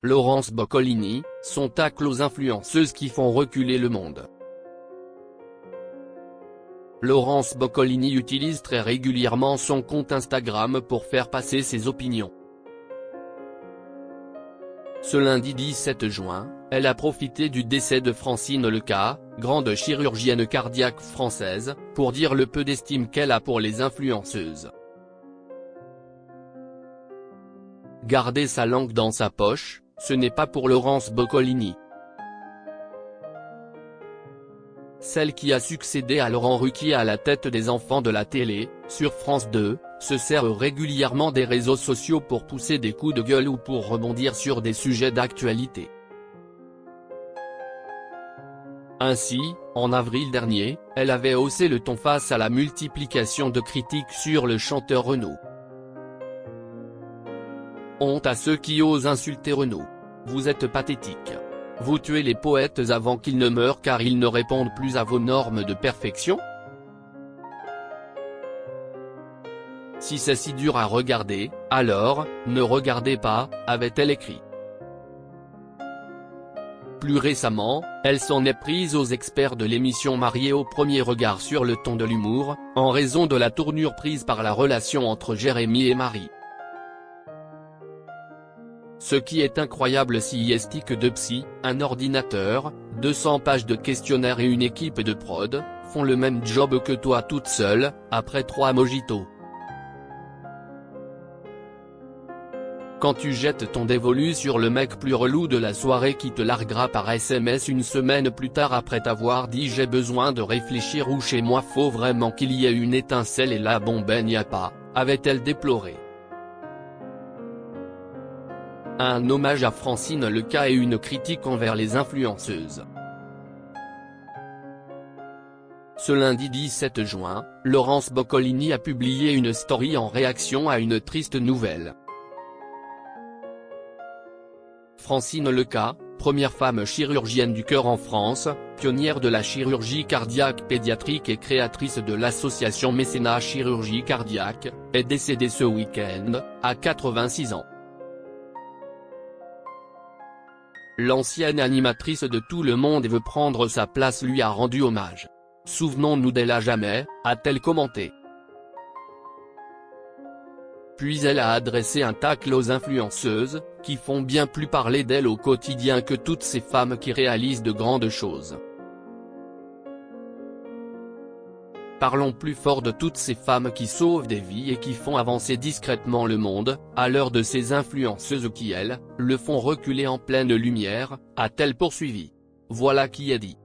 Laurence Boccolini, son tacle aux influenceuses qui font reculer le monde. Laurence Boccolini utilise très régulièrement son compte Instagram pour faire passer ses opinions. Ce lundi 17 juin, elle a profité du décès de Francine Lecas, grande chirurgienne cardiaque française, pour dire le peu d'estime qu'elle a pour les influenceuses. Garder sa langue dans sa poche, ce n'est pas pour Laurence Boccolini. Celle qui a succédé à Laurent Ruquier à la tête des enfants de la télé, sur France 2, se sert régulièrement des réseaux sociaux pour pousser des coups de gueule ou pour rebondir sur des sujets d'actualité. Ainsi, en avril dernier, elle avait haussé le ton face à la multiplication de critiques sur le chanteur Renaud. Honte à ceux qui osent insulter Renaud. Vous êtes pathétique. Vous tuez les poètes avant qu'ils ne meurent car ils ne répondent plus à vos normes de perfection? Si c'est si dur à regarder, alors, ne regardez pas, avait-elle écrit. Plus récemment, elle s'en est prise aux experts de l'émission Mariés au premier regard sur le ton de l'humour, en raison de la tournure prise par la relation entre Jérémy et Marie. Ce qui est incroyable si estique de psy, un ordinateur, 200 pages de questionnaire et une équipe de prod, font le même job que toi toute seule, après 3 mojitos. Quand tu jettes ton dévolu sur le mec plus relou de la soirée qui te larguera par SMS une semaine plus tard après t'avoir dit j'ai besoin de réfléchir ou chez moi faut vraiment qu'il y ait une étincelle et là bon ben y a pas, avait-elle déploré. Un hommage à Francine Lecas et une critique envers les influenceuses. Ce lundi 17 juin, Laurence Boccolini a publié une story en réaction à une triste nouvelle. Francine Lecas, première femme chirurgienne du cœur en France, pionnière de la chirurgie cardiaque pédiatrique et créatrice de l'association Mécénat Chirurgie Cardiaque, est décédée ce week-end, à 86 ans. L'ancienne animatrice de Tout le monde veut prendre sa place lui a rendu hommage. Souvenons-nous d'elle à jamais, a-t-elle commenté. Puis elle a adressé un tacle aux influenceuses, qui font bien plus parler d'elle au quotidien que toutes ces femmes qui réalisent de grandes choses. Parlons plus fort de toutes ces femmes qui sauvent des vies et qui font avancer discrètement le monde, à l'heure de ces influenceuses qui elles, le font reculer en pleine lumière, a-t-elle poursuivi. Voilà qui est dit.